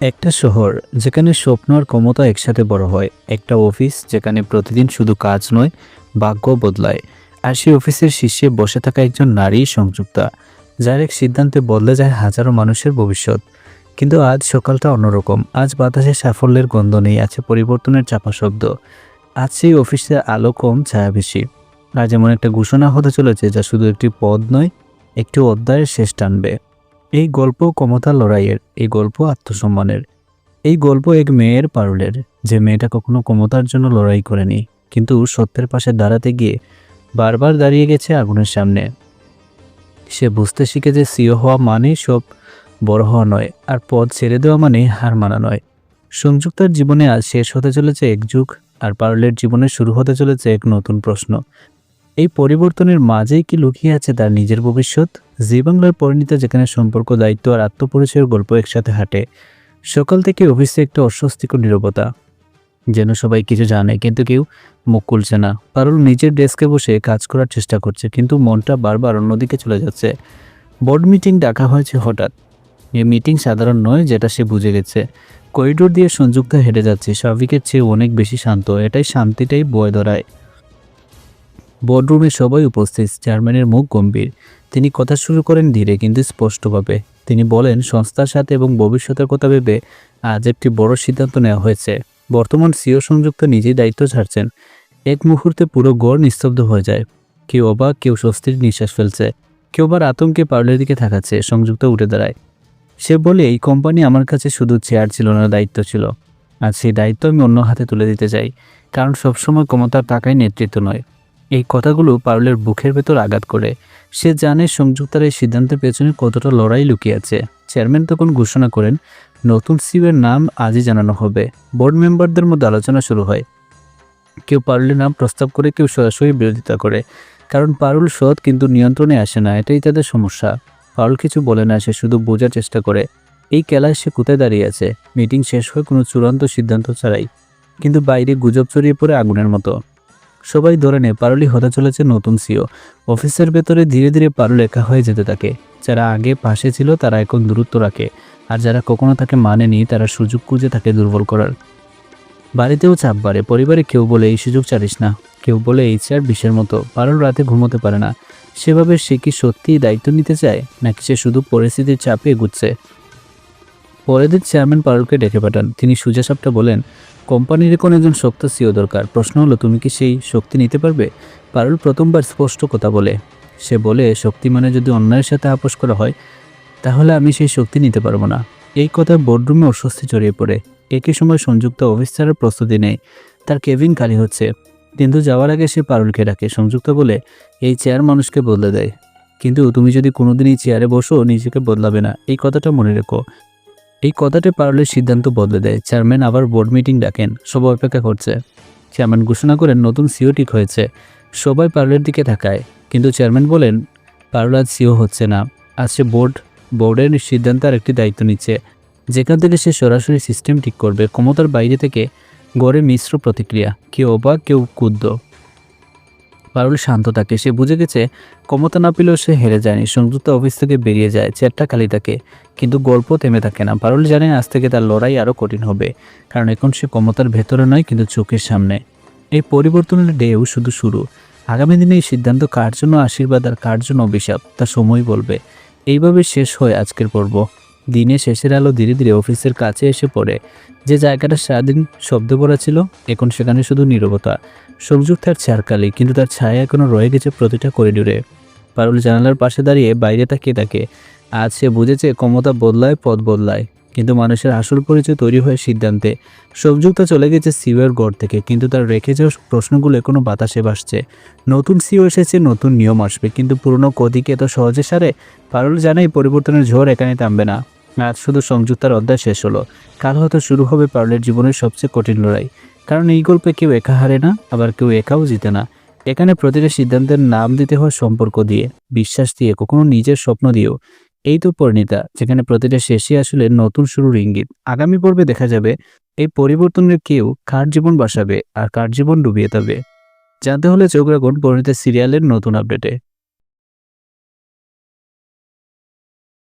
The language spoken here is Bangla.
একটা শহর যেখানে স্বপ্ন আর ক্ষমতা একসাথে বড় হয়, একটা অফিস যেখানে প্রতিদিন শুধু কাজ নয়, ভাগ্য বদলায়। আর সেই অফিসের শীর্ষে বসে থাকা একজন নারী সংযুক্তা, যার এক সিদ্ধান্তে বদলে যায় হাজারো মানুষের ভবিষ্যৎ। কিন্তু আজ সকালটা অন্যরকম। আজ বাতাসে সাফল্যের গন্ধ নেই, আছে পরিবর্তনের চাপা শব্দ। আজ সেই অফিসে আলো কম, ছায়া বেশি। আর যেমন একটা ঘোষণা হতে চলেছে, যা শুধু একটি পদ নয়, একটি অধ্যায়ের শেষ টানবে। এই গল্প ক্ষমতার লড়াইয়ের, এই গল্প আত্মসম্মানের। এই গল্প এক মেয়ের, পারুলের, যে মেয়েটা কখনো ক্ষমতার জন্য লড়াই করেনি, কিন্তু সত্যের পাশে দাঁড়াতে গিয়ে বারবার দাঁড়িয়ে গেছে আগুনের সামনে। সে বুঝতে শিখেছে সিও হওয়া মানে সব বড় হওয়া নয়, আর পদ ছেড়ে দেওয়া মানে হার মানা নয়। সংযুক্তার জীবনে আজ শেষ হতে চলেছে এক যুগ, আর পারুলের জীবনে শুরু হতে চলেছে এক নতুন প্রশ্ন। এই পরিবর্তনের মাঝেই কি লুকিয়ে আছে তার নিজের ভবিষ্যৎ? জি বাংলার পরিণীতা, যেখানে সম্পর্ক, দায়িত্ব আর আত্মপরিচয়ের গল্প একসাথে হাঁটে। সকাল থেকে অফিসে একটা অস্বস্তিকর নীরবতা, যেন সবাই কিছু জানে কিন্তু কেউ মুখ খুলছে না। পারুল নিজের ডেস্কে বসে কাজ করার চেষ্টা করছে, কিন্তু মনটা বারবার অন্যদিকে চলে যাচ্ছে। বোর্ড মিটিং ডাকা হয়েছে হঠাৎ। এই মিটিং সাধারণ নয়, যেটা সে বুঝে গেছে। করিডোর দিয়ে সংযুক্ত হেঁটে যাচ্ছে, স্বাভাবিকের চেয়ে অনেক বেশি শান্ত। এটাই শান্তিটাই বয় ধরায়। বোর্ডরুমে সবাই উপস্থিত। চেয়ারম্যানের মুখ গম্ভীর। তিনি কথা শুরু করেন ধীরে কিন্তু স্পষ্টভাবে। তিনি বলেন, সংস্থার সাথে এবং ভবিষ্যতের কথা ভেবে আজ একটি বড় সিদ্ধান্ত নেওয়া হয়েছে। বর্তমান সিও সংযুক্ত নিজেই দায়িত্ব ছাড়ছেন। এক মুহূর্তে পুরো ঘর নিস্তব্ধ হয়ে যায়। কেউ অবাক, কেউ স্বস্তির নিঃশ্বাস ফেলছে, কেউ আবার আতঙ্কে পারুলের দিকে তাকাচ্ছে। সংযুক্ত উঠে দাঁড়ায়। সে বলে, এই কোম্পানি আমার কাছে শুধু চেয়ার ছিল না, দায়িত্ব ছিল। আর সেই দায়িত্ব আমি অন্য হাতে তুলে দিতে চাই, কারণ সবসময় ক্ষমতার টাকায় নেতৃত্ব নয়। এই কথাগুলো পারুলের বুকের ভেতর আঘাত করে। সে জানে সংযুক্তার এই সিদ্ধান্তের পেছনে কতটা লড়াই লুকিয়ে আছে। চেয়ারম্যান তখন ঘোষণা করেন, নতুন সিইওর নাম আজই জানানো হবে। বোর্ড মেম্বারদের মধ্যে আলোচনা শুরু হয়। কেউ পারুলের নাম প্রস্তাব করে, কেউ সরাসরি বিরোধিতা করে। কারণ পারুল সৎ, কিন্তু নিয়ন্ত্রণে আসে না, এটাই তাদের সমস্যা। পারুল কিছু বলে না, সে শুধু বোঝার চেষ্টা করে এই খেলায় সে কোথায় দাঁড়িয়ে আছে। মিটিং শেষ হয় কোনো চূড়ান্ত সিদ্ধান্ত ছাড়াই, কিন্তু বাইরে গুজব ছড়িয়ে পড়ে আগুনের মতো। সবাই ধরে নেয় পারুলই হতে চলেছে নতুন সিও। অফিসের ভেতরে ধীরে ধীরে পারুল একা হয়ে যেতে থাকে। যারা আগে পাশে ছিল তারা এখন দূরত্ব রাখে, আর যারা কখনো তাকে মানেনি তারা সুযোগ খুঁজে থাকে দুর্বল করার। বাড়িতেও চাপ বাড়ে। পরিবারে কেউ বলে, এই সুযোগ ছাড়িস না, কেউ বলে এই চেয়ার বিষের মতো। পারুল রাতে ঘুমোতে পারে না। সেভাবে সে কি সত্যিই দায়িত্ব নিতে চায়, নাকি সে শুধু পরিস্থিতির চাপে এগুচ্ছে? পরের দিন চেয়ারম্যান পারুলকে ডেকে পাঠান। তিনি সোজাসাপটা বলেন, কোম্পানির এখন একজন শক্ত সিও দরকার। প্রশ্ন হলো, তুমি কি সেই শক্তি নিতে পারবে? পারুল প্রথমবার স্পষ্ট কথা বলে। সে বলে, শক্তি মানে যদি অন্যায়ের সাথে আপোষ করা হয়, তাহলে আমি সেই শক্তি নিতে পারবো না। এই কথায় বোর্ডরুমে অস্বস্তি ছড়িয়ে পড়ে। একই সময় সংযুক্ত অফিস ছাড়ার প্রস্তুতি নেয়। তার কেবিন খালি হচ্ছে, কিন্তু যাওয়ার আগে সে পারুলকে ডাকে। সংযুক্ত বলে, এই চেয়ার মানুষকে বদলে দেয়, কিন্তু তুমি যদি কোনোদিন এই চেয়ারে বসো, নিজেকে বদলাবে না। এই কথাটা মনে রেখো। এই কথাটা পারুলের সিদ্ধান্ত বদলে দেয়। চেয়ারম্যান আবার বোর্ড মিটিং ডাকেন। সবাই অপেক্ষা করছে। চেয়ারম্যান ঘোষণা করেন, নতুন সিও ঠিক হয়েছে। সবাই পারুলের দিকে তাকায়, কিন্তু চেয়ারম্যান বলেন, পারুল আজ সিও হচ্ছে না। আজ সে বোর্ডের সিদ্ধান্ত আর একটি দায়িত্ব নিচ্ছে, যেখান থেকে সে সরাসরি সিস্টেম ঠিক করবে। ক্ষমতার বাইরে থেকে গড়ে মিশ্র প্রতিক্রিয়া, কেউ অবাক, কেউ ক্ষুব্ধ। পারুল শান্ত থাকে। সে বুঝে গেছে ক্ষমতা না পেলেও সে হেরে যায়নি। সংযুক্ত অফিস থেকে বেরিয়ে যায়। চেয়ারটা খালি থাকে, কিন্তু গল্প থেমে থাকে না। পারুল জানে আজ থেকে তার লড়াই আরও কঠিন হবে, কারণ এখন সে ক্ষমতার ভেতরে নয়, কিন্তু চোখের সামনে। এই পরিবর্তনের ঢেউ শুধু শুরু। আগামী দিনে এই সিদ্ধান্ত কার জন্য আশীর্বাদ আর কার জন্য অভিশাপ, তা সময় বলবে। এইভাবে শেষ হয় আজকের পর্ব। দিনে শেষের আলো ধীরে ধীরে অফিসের কাছে এসে পড়ে। যে জায়গাটা সারাদিন শব্দ ভরা ছিল, এখন সেখানে শুধু নীরবতা। সংযুক্তার চারকালি, কিন্তু তার ছায়া এখনো রয়ে গেছে প্রতিটা করিডোরে। পারুল জানালার পাশে দাঁড়িয়ে বাইরে তাকিয়ে থাকে। আজ সে বুঝেছে ক্ষমতা বদলায়, পথ বদলায়, কিন্তু মানুষের আসল পরিচয় তৈরি হয় সিদ্ধান্তে। সংযুক্তা চলে গেছে সিওর গড় থেকে, কিন্তু তার রেখে যাওয়া প্রশ্নগুলো এখনো বাতাসে ভাসছে। নতুন সিও এসেছে, নতুন নিয়ম আসবে, কিন্তু পুরনো কদিকে এত সহজে সারে? পারুল জানে এই পরিবর্তনের ঝড় এখানে থামবে না। আজ শুধু সংযুক্তার অধ্যায় শেষ হলো। কাল হয়তো শুরু হবে পারুলের জীবনের সবচেয়ে কঠিন লড়াই। কারণ এই গল্পে কেউ একা হারে না, আবার কেউ একাও জিতে না। এখানে প্রতিটা সিদ্ধান্তের নাম দিতে হয় সম্পর্ক দিয়ে, বিশ্বাস দিয়ে, কখনো নিজের স্বপ্ন দিয়েও। এই তো পরিণীতা, যেখানে প্রতিটা শেষে আসলে নতুন শুরুর ইঙ্গিত। আগামী পর্বে দেখা যাবে এই পরিবর্তনের কেউ কার জীবন বাঁচাবে আর কার জীবন ডুবিয়ে দেবে। জানতে হলে চোখ রাখুন পরিণীতা সিরিয়ালের নতুন আপডেটে।